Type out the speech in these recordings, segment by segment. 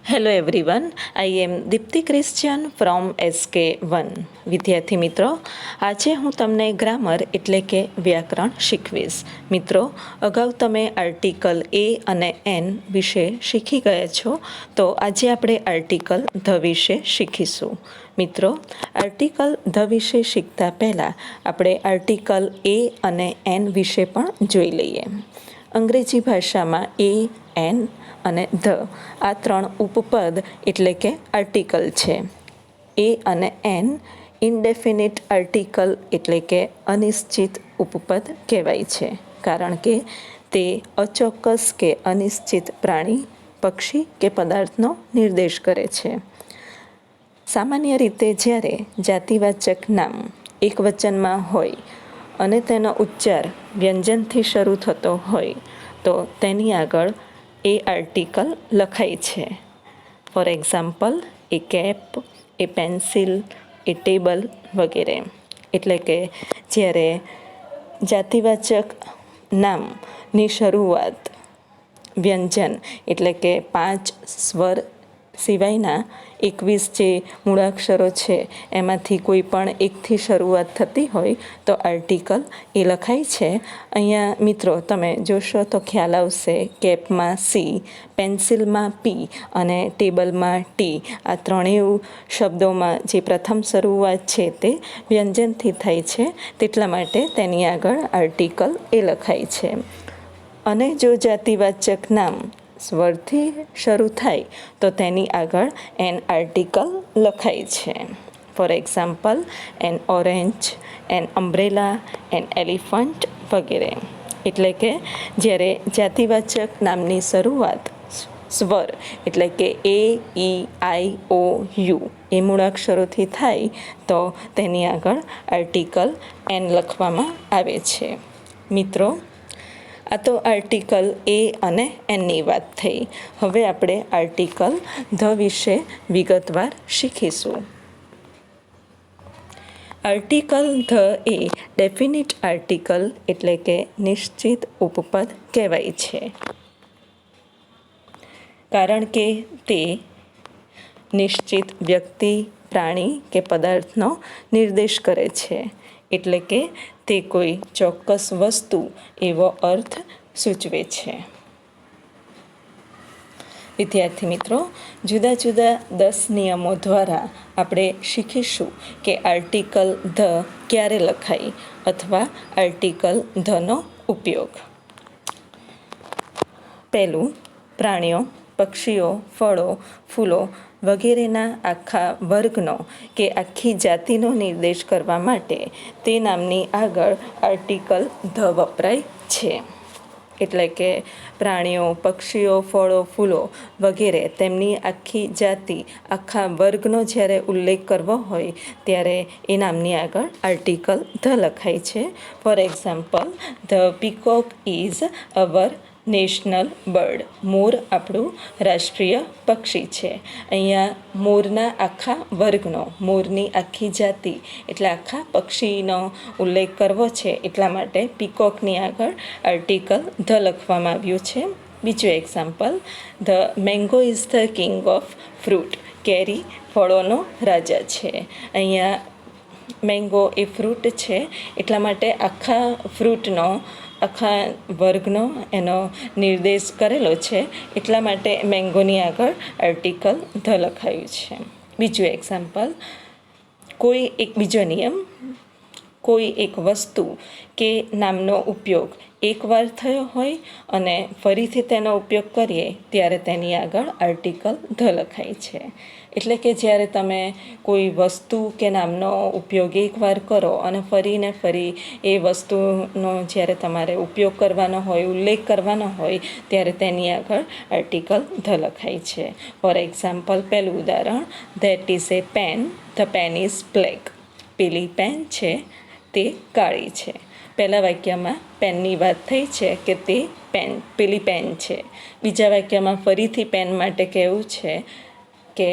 Hello everyone, I am Deepti Christian from SK1. વિદ્યાર્થી મિત્રો, આજે હું તમને ગ્રામર એટલે કે વ્યાકરણ શીખવીશ. મિત્રો, અગાઉ તમે આર્ટિકલ એ અને એન વિશે શીખી ગયા છો, તો આજે આપણે આર્ટિકલ ધ વિશે શીખીશું. મિત્રો, આર્ટિકલ ધ વિશે શીખતા પહેલાં આપણે આર્ટિકલ એ અને એન વિશે પણ જોઈ લઈએ. અંગ્રેજી ભાષામાં એ, એન અને ધ આ ત્રણ ઉપપદ એટલે કે આર્ટિકલ છે. એ અને એન ઇનડેફિનિટ આર્ટિકલ એટલે કે અનિશ્ચિત ઉપપદ કહેવાય છે, કારણ કે તે અચોક્કસ કે અનિશ્ચિત પ્રાણી, પક્ષી કે પદાર્થનો નિર્દેશ કરે છે. સામાન્ય રીતે જ્યારે જાતિવાચક નામ એકવચનમાં હોય અને તેનો ઉચ્ચાર વ્યંજનથી શરૂ થતો હોય તો તેની આગળ એ આર્ટિકલ લખાય છે. For example, a cap, a pencil, a table વગેરે. એટલે કે જ્યારે જાતિવાચક નામની શરૂઆત વ્યંજન એટલે કે 5 સ્વર સિવાયના 21 જે મૂળાક્ષરો છે એમાંથી કોઈ પણ એકથી શરૂઆત થતી હોય તો આર્ટિકલ એ લખાય છે. અહીંયા મિત્રો તમે જોશો તો ખ્યાલ આવશે. કેપમાં સી, પેન્સિલમાં પી અને ટેબલમાં ટી. આ ત્રણેય શબ્દોમાં જે પ્રથમ શરૂઆત છે તે વ્યંજનથી થાય છે, તેટલા માટે તેની આગળ આર્ટિકલ એ લખાય છે. અને જો જાતિવાચક નામ સ્વરથી શરૂ થાય તો તેની આગળ એન આર્ટિકલ લખાય છે. For example, N orange, an umbrella, an elephant વગેરે. એટલે કે જ્યારે જાતિવાચક નામની શરૂઆત સ્વર એટલે કે એ, ઈ, આઈ, ઓ, યુ એ મૂળાક્ષરોથી થાય તો તેની આગળ આર્ટિકલ એન લખવામાં આવે છે. મિત્રો, આ તો આર્ટિકલ એ અને એનની વાત થઈ. હવે આપણે આર્ટિકલ ધ વિશે વિગતવાર શીખીશું. આર્ટિકલ ધ એ ડેફિનિટ આર્ટિકલ એટલે કે નિશ્ચિત ઉપપદ કહેવાય છે, કારણ કે તે નિશ્ચિત વ્યક્તિ, પ્રાણી કે પદાર્થનો નિર્દેશ કરે છે. એટલે કે તે કોઈ ચોક્કસ વસ્તુ એવો અર્થ સૂચવે છે. વિદ્યાર્થી મિત્રો, જુદા જુદા 10 નિયમો દ્વારા આપણે શીખીશું કે આર્ટિકલ ધ ક્યારે લખાય અથવા આર્ટિકલ ધનો ઉપયોગ. પહેલું, પ્રાણીઓ, પક્ષીઓ, ફળો, ફૂલો વગેરેના આખા વર્ગનો કે આખી જાતિનો નિર્દેશ કરવા માટે તે નામની આગળ આર્ટિકલ ધ વપરાય છે. એટલે કે પ્રાણીઓ, પક્ષીઓ, ફળો, ફૂલો વગેરે તેમની આખી જાતિ, આખા વર્ગનો જ્યારે ઉલ્લેખ કરવો હોય ત્યારે એ નામની આગળ આર્ટિકલ ધ લખાય છે. For example, the peacock is our national bird. મોર આપણું રાષ્ટ્રીય પક્ષી છે. અહીંયા મોરના આખા વર્ગનો, મોરની આખી જાતિ એટલે આખા પક્ષીનો ઉલ્લેખ કરવો છે, એટલા માટે પીકોકની આગળ આર્ટિકલ ધ લખવામાં આવ્યું છે. બીજું example, the mango is the king of fruit. કેરી ફળોનો રાજા છે. અહીંયા મેંગો એ ફ્રૂટ છે, એટલા માટે આખા ફ્રૂટનો, આખા વર્ગનો એનો નિર્દેશ કરેલો છે, એટલા માટે મેંગોની આગળ આર્ટિકલ ધ લખાયું છે. બીજું એક્ઝામ્પલ, બીજો નિયમ, કોઈ એક વસ્તુ કે નામનો ઉપયોગ એકવાર થયો હોય અને ફરીથી તેનો ઉપયોગ કરીએ ત્યારે તેની આગળ આર્ટિકલ ધ લખાય છે. એટલે કે જ્યારે તમે કોઈ વસ્તુ કે નામનો ઉપયોગ એકવાર કરો અને ફરીને ફરી એ વસ્તુનો જ્યારે તમારે ઉપયોગ કરવાનો હોય, ઉલ્લેખ કરવાનો હોય ત્યારે તેની આગળ આર્ટિકલ ધ લખાય છે. ફોર એક્ઝામ્પલ, પહેલું ઉદાહરણ, that is a pen, the pen is black. પેલી પેન છે તે કાળી છે. પહેલા વાક્યમાં પેનની વાત થઈ છે કે તે પેલી પેન છે. બીજા વાક્યમાં ફરીથી પેન માટે કહેવું છે કે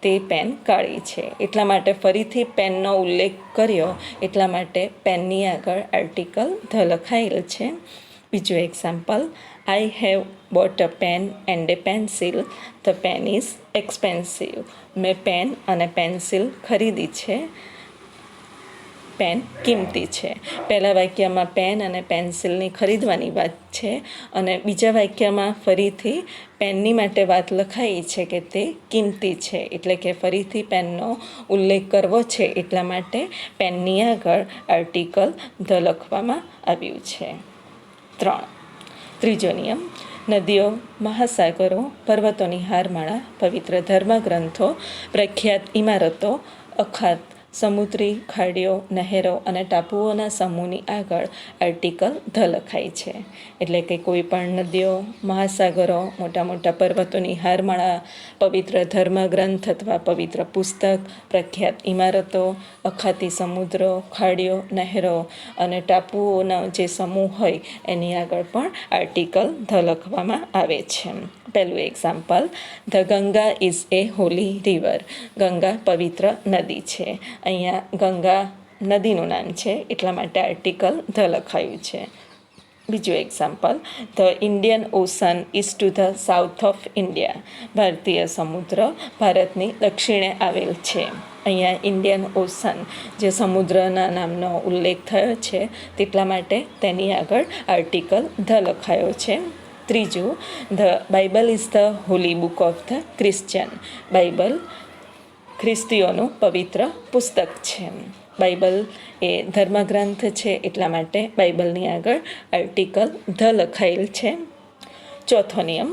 તે પેન કાળી છે. એટલા માટે ફરીથી પેનનો ઉલ્લેખ કર્યો, એટલા માટે પેનની આગળ આર્ટિકલ ધ લખાયેલ છે. બીજું example, I have bought a pen and a pencil. The pen is expensive. મેં પેન અને પેન્સિલ ખરીદી છે. પેન કિંમતી છે. પહેલા વાક્યમાં પેન અને પેન્સિલની ખરીદવાની વાત છે અને બીજા વાક્યમાં ફરીથી પેનની માટે વાત લખાઈ છે કે તે કિંમતી છે, એટલે કે ફરીથી પેનનો ઉલ્લેખ કરવો છે એટલા માટે પેનની આગળ આર્ટિકલ ધ લખવામાં આવ્યું છે. 3. ત્રીજો નિયમ. નદીઓ, મહાસાગરો, પર્વતોની હારમાળા, પવિત્ર ધર્મગ્રંથો, પ્રખ્યાત ઇમારતો, અખાત, સમુદ્રી ખાડીઓ, નહેરો અને ટાપુઓના સમૂહની આગળ આર્ટિકલ ધ લખાય છે. એટલે કે કોઈ પણ નદીઓ, મહાસાગરો, મોટા મોટા પર્વતોની હારમાળા, પવિત્ર ધર્મગ્રંથ અથવા પવિત્ર પુસ્તક, પ્રખ્યાત ઇમારતો, અખાતી સમુદ્રો, ખાડીઓ, નહેરો અને ટાપુઓનો જે સમૂહ હોય એની આગળ પણ આર્ટિકલ ધ લખવામાં આવે છે. પહેલું example. The Ganga is A Holi river. Ganga પવિત્ર નદી છે. અહીંયા ગંગા નદીનું નામ છે એટલા માટે આર્ટિકલ ધ લખાયું છે. બીજું example. The Indian ocean is to the south of India. ભારતીય સમુદ્ર ભારતની દક્ષિણે આવેલ છે. અહીંયા ઇન્ડિયન ઓશન જે સમુદ્રના નામનો ઉલ્લેખ થયો છે તેટલા માટે તેની આગળ આર્ટિકલ ધ લખાયો છે. ત્રીજું. The Bible is the holy book of the Christian. Bible ખ્રિસ્તીઓનું પવિત્ર પુસ્તક છે. બાઇબલ એ ધર્મગ્રંથ છે એટલા માટે બાઇબલની આગળ આર્ટિકલ ધ લખાયેલ છે. ચોથો નિયમ.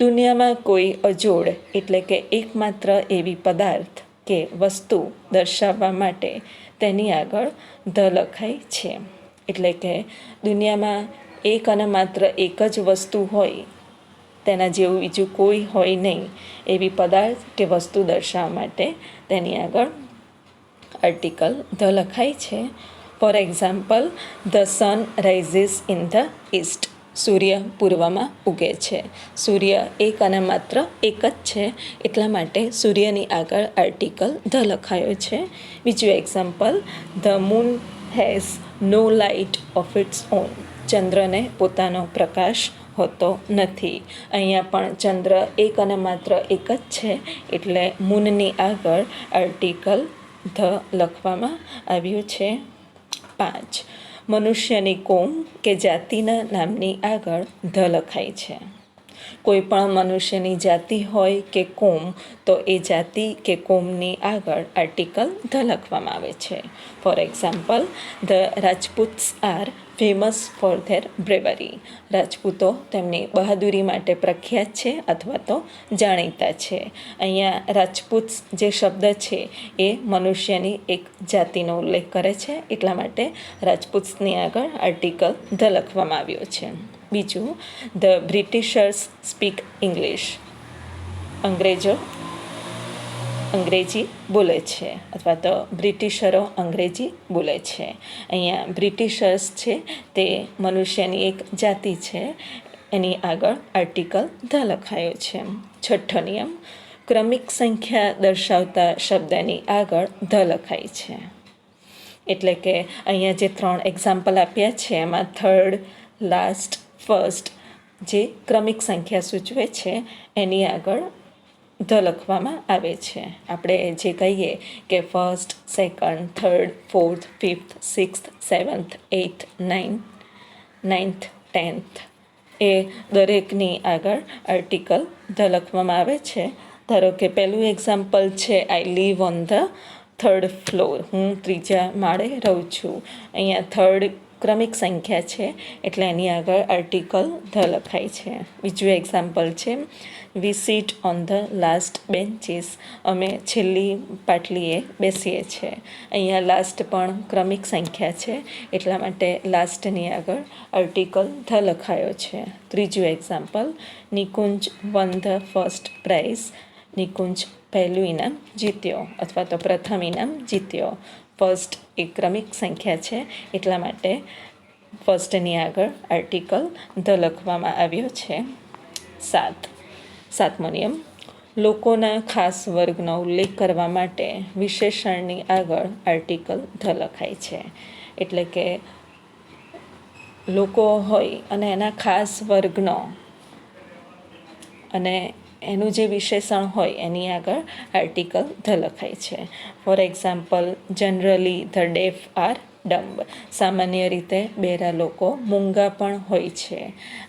દુનિયામાં કોઈ અજોડ એટલે કે એકમાત્ર એવી પદાર્થ કે વસ્તુ દર્શાવવા માટે તેની આગળ ધ લખાય છે. એટલે કે દુનિયામાં એક અને માત્ર એક જ વસ્તુ હોય, તેના જેવું બીજું કોઈ હોય નહીં એવી પદાર્થ કે વસ્તુ દર્શાવવા માટે તેની આગળ આર્ટિકલ ધ લખાય છે. For example. The sun rises in the east. સૂર્ય પૂર્વમાં ઉગે છે. સૂર્ય એક અને માત્ર એક જ છે એટલા માટે સૂર્યની આગળ આર્ટિકલ ધ લખાયો છે. બીજું example. The moon has no light of its own. ચંદ્રને પોતાનો પ્રકાશ હોતો નથી. અહીંયા પણ ચંદ્ર એક અને માત્ર એક જ છે એટલે મૂનની આગળ આર્ટિકલ ધ લખવામાં આવ્યું છે. 5. મનુષ્યની કોમ કે જાતિના નામની આગળ ધ લખાય છે. કોઈ પણ મનુષ્યની જાતિ હોય કે કોમ તો એ જાતિ કે કોમની આગળ આર્ટિકલ ધ લખવામાં આવે છે. For example. The Rajputs are famous for their bravery. રાજપૂતો તેમની બહાદુરી માટે પ્રખ્યાત છે અથવા તો જાણીતા છે. અહીંયા રાજપૂત જે શબ્દ છે એ મનુષ્યની એક જાતિનો ઉલ્લેખ કરે છે એટલા માટે રાજપૂત્સની આગળ આર્ટિકલ ધ લખવામાં આવ્યો છે. બીજું. The Britishers speak English. અંગ્રેજી બોલે છે અથવા તો બ્રિટિશરો અંગ્રેજી બોલે છે. અહીંયા બ્રિટિશર્સ છે તે મનુષ્યની એક જાતિ છે, એની આગળ આર્ટિકલ ધ લખાયો છે. છઠ્ઠો નિયમ. ક્રમિક સંખ્યા દર્શાવતા શબ્દની આગળ ધ લખાય છે. એટલે કે અહીંયા જે 3 એક્ઝામ્પલ આપ્યા છે એમાં થર્ડ, લાસ્ટ, ફર્સ્ટ જે ક્રમિક સંખ્યા સૂચવે છે એની આગળ ધ લખવામાં આવે છે. આપણે જે કહીએ કે first, second, third, fourth, fifth, sixth, seventh, eighth, ninth, 10th એ દરેકની આગળ આર્ટિકલ ધ લખવામાં આવે છે. ધારો કે પહેલું એક્ઝામ્પલ છે. I live on the 3rd floor. હું 3જા માળે રહું છું. અહીંયા થર્ડ ક્રમિક સંખ્યા છે એટલે એની આગળ આર્ટિકલ ધ લખાય છે. બીજું એક્ઝામ્પલ છે. We sit on the last benches. અમે છેલ્લી પાટલીએ બેસીએ છીએ. અહીંયા લાસ્ટ પણ ક્રમિક સંખ્યા છે એટલા માટે લાસ્ટની આગળ આર્ટિકલ ધ લખાયો છે. ત્રીજું example. Nikunj one the first prize. Nikunj પહેલું ઇનામ જીત્યો અથવા તો પ્રથમ ઇનામ જીત્યો. ફર્સ્ટ એ ક્રમિક સંખ્યા છે એટલા માટે ફર્સ્ટની આગળ આર્ટિકલ ધ લખવામાં આવ્યો છે. 7મો નિયમ. લોકોના ખાસ વર્ગનો ઉલ્લેખ કરવા માટે વિશેષણની આગળ આર્ટિકલ ધ લખાય છે. એટલે કે લોકો હોય અને એના ખાસ વર્ગનો અને એનું જે વિશેષણ હોય એની આગળ આર્ટિકલ ધ લખાય છે. For example, generally the deaf are dumb. સામાન્ય રીતે બહેરા લોકો મૂંગા પણ હોય છે.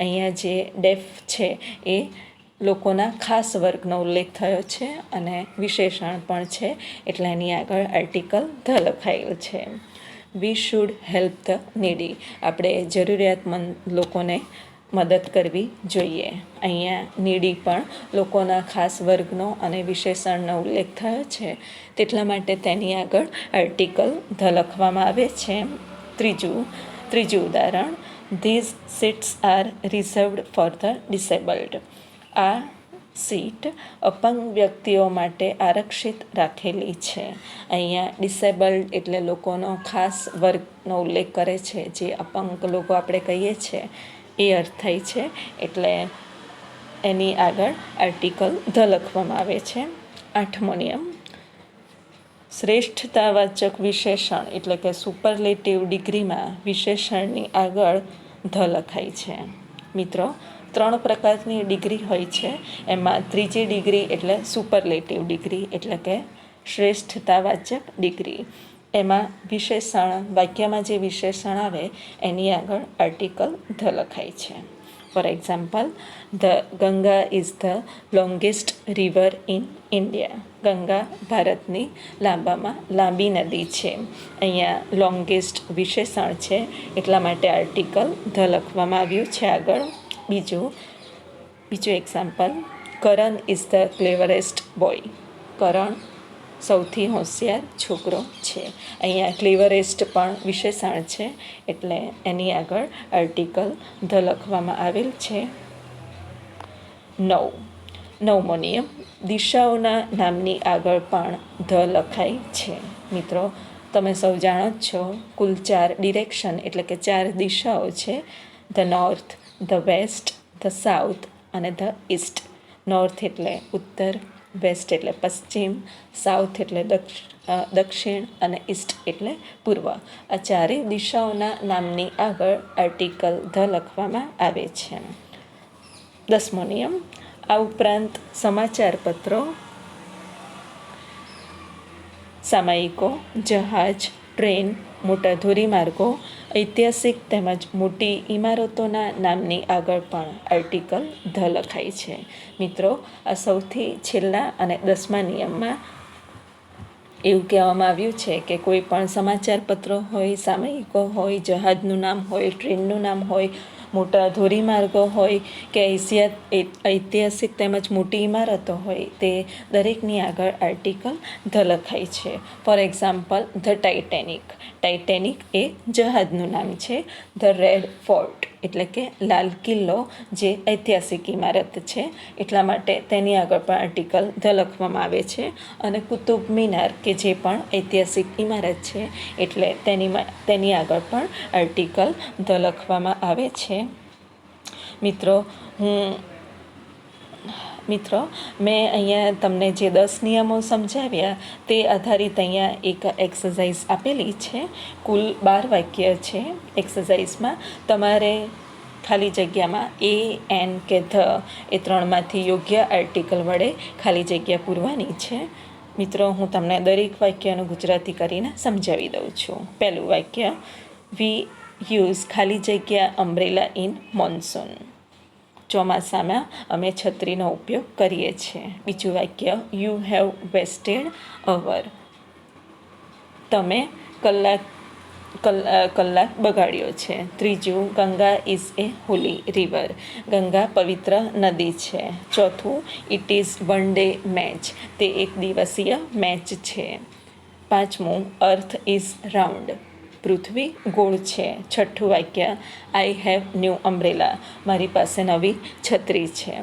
અહીંયા જે ડેફ છે એ લોકોના ખાસ વર્ગનો ઉલ્લેખ થયો છે અને વિશેષણ પણ છે, એટલે એની આગળ આર્ટિકલ ધ લખાયેલ છે. We should help the નીડી. આપણે જરૂરિયાતમંદ લોકોને મદદ કરવી જોઈએ. અહીંયા નીડી પણ લોકોના ખાસ વર્ગનો અને વિશેષણનો ઉલ્લેખ થયો છે, તેટલા માટે તેની આગળ આર્ટિકલ ધ લખવામાં આવે છે. ત્રીજું ઉદાહરણ, these seats are reserved for the disabled. આ સીટ અપંગ વ્યક્તિઓ માટે આરક્ષિત રાખેલી છે. અહીંયા ડિસેબલ્ડ એટલે લોકોનો ખાસ વર્ગનો ઉલ્લેખ કરે છે, જે અપંગ લોકો આપણે કહીએ છીએ એ અર્થ થાય છે, એટલે એની આગળ આર્ટિકલ ધ લખવામાં આવે છે. 8મો નિયમ, શ્રેષ્ઠતાવાચક વિશેષણ એટલે કે સુપરલેટિવ ડિગ્રીમાં વિશેષણની આગળ ધ લખાય છે. મિત્રો, 3 પ્રકારની ડિગ્રી હોય છે. એમાં ત્રીજી ડિગ્રી એટલે સુપરલેટિવ ડિગ્રી એટલે કે શ્રેષ્ઠતાવાચક ડિગ્રી. એમાં વિશેષણ, વાક્યમાં જે વિશેષણ આવે એની આગળ આર્ટિકલ ધ લખાય છે. For example, the Ganga is the longest river in India. Ganga ભારતની લાંબામાં લાંબી નદી છે. અહીંયા લોંગેસ્ટ વિશેષણ છે, એટલા માટે આર્ટિકલ ધ લખવામાં આવ્યું છે આગળ. બીજું example, Karan is the cleverest boy. Karan સૌથી હોશિયાર છોકરો છે. અહીંયા ક્લેવરેસ્ટ પણ વિશેષણ છે, એટલે એની આગળ આર્ટિકલ ધ લખવામાં આવેલ છે. 9મો નિયમ, દિશાઓના નામની આગળ પણ ધ લખાય છે. મિત્રો, તમે સૌ જાણો જ છો, કુલ 4 ડિરેક્શન એટલે કે 4 દિશાઓ છે. The north, the west, the south અને ધ ઈસ્ટ. નોર્થ એટલે ઉત્તર, વેસ્ટ એટલે પશ્ચિમ, સાઉથ એટલે દક્ષિણ અને ઈસ્ટ એટલે પૂર્વ. આ 4 દિશાઓના નામની આગળ આર્ટિકલ ધ લખવામાં આવે છે. 10મો નિયમ, આ ઉપરાંત સમાચારપત્રો, સામયિકો, જહાજ, ટ્રેન, મોટા ધોરીમાર્ગો, ઐતિહાસિક તેમજ મોટી ઇમારતોના નામની આગળ પણ આર્ટિકલ ધ લખાય છે. મિત્રો, આ સૌથી છેલ્લા અને 10મા નિયમમાં એવું કહેવામાં આવ્યું છે કે કોઈ પણ સમાચારપત્રો હોય, સામયિકો હોય, જહાજનું નામ હોય, ટ્રેનનું નામ હોય, મોટા ધોરીમાર્ગો હોય કે ઐતિહાસિક તેમજ મોટી ઇમારતો હોય, તે દરેકની આગળ આર્ટિકલ ધ લખાય છે. For example, the Titanic. Titanic એ જહાજનું નામ છે. ધ રેડ ફોર્ટ એટલે કે લાલ કિલ્લો જે ઐતિહાસિક ઇમારત છે, એટલા માટે તેની આગળ પણ આર્ટિકલ ધ લખવામાં આવે છે. અને કુતુબ મિનાર કે જે પણ ઐતિહાસિક ઇમારત છે, એટલે તેની આગળ પણ આર્ટિકલ ધ લખવામાં આવે છે. મિત્રો, મેં અહીંયા તમને જે 10 નિયમો સમજાવ્યા તે આધારિત અહીંયા એક એક્સરસાઇઝ આપેલી છે. કુલ 12 વાક્ય છે. એક્સરસાઇઝમાં તમારે ખાલી જગ્યામાં એ, એન કે ધ એ 3માંથી યોગ્ય આર્ટિકલ વડે ખાલી જગ્યા પૂરવાની છે. મિત્રો, હું તમને દરેક વાક્યનું ગુજરાતી કરીને સમજાવી દઉં છું. પહેલું વાક્ય, વી યુઝ ખાલી જગ્યા અમ્બ્રેલા ઇન મોન્સૂન. ચોમાસામાં અમે છત્રીનો ઉપયોગ કરીએ છીએ. બીજું વાક્ય, યુ હેવ વેસ્ટેડ અવર. તમે કલાક બગાડ્યો છે. ત્રીજું, Ganga is A Holi river. Ganga પવિત્ર નદી છે. ચોથું, it is one day match. તે એક દિવસીય મેચ છે. પાંચમું, અર્થ ઇઝ રાઉન્ડ. પૃથ્વી ગોળ છે. છઠ્ઠું વાક્ય, આઈ હેવ ન્યૂ અમ્બ્રેલા. મારી પાસે નવી છત્રી છે.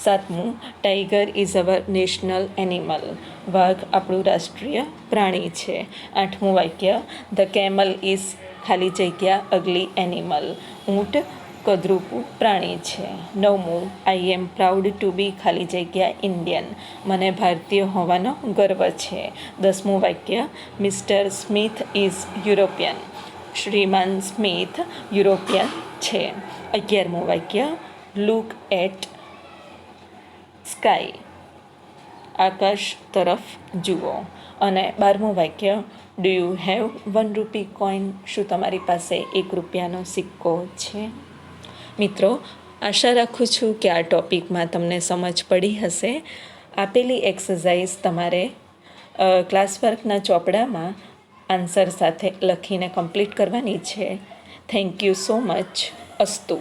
સાતમું, tiger is our national animal. વાઘ આપણું રાષ્ટ્રીય પ્રાણી છે. આઠમું વાક્ય, ધ કેમલ ઇઝ ખાલી જગ્યા અગલી એનિમલ. ઊંટ કદરૂપું પ્રાણી છે. નવમું, આઈ એમ પ્રાઉડ ટુ બી ખાલી જગ્યા ઇન્ડિયન. મને ભારતીય હોવાનો ગર્વ છે. 10મું વાક્ય, mister Smith is European. Shriman Smith European છે. 11મું વાક્ય, લુક એટ સ્કાય, આકાશ તરફ જુઓ. અને 12મું વાક્ય, ડુ યુ હેવ 1 રૂપી કોઈન, શું તમારી પાસે 1 રૂપિયાનો સિક્કો છે? મિત્રો, આશા રાખું છું કે આ ટૉપિકમાં તમને સમજ પડી હશે. આપેલી એક્સરસાઇઝ તમારે ક્લાસ વર્કના ચોપડામાં આન્સર સાથે લખીને કમ્પ્લીટ કરવાની છે. Thank you so much. અસ્તુ.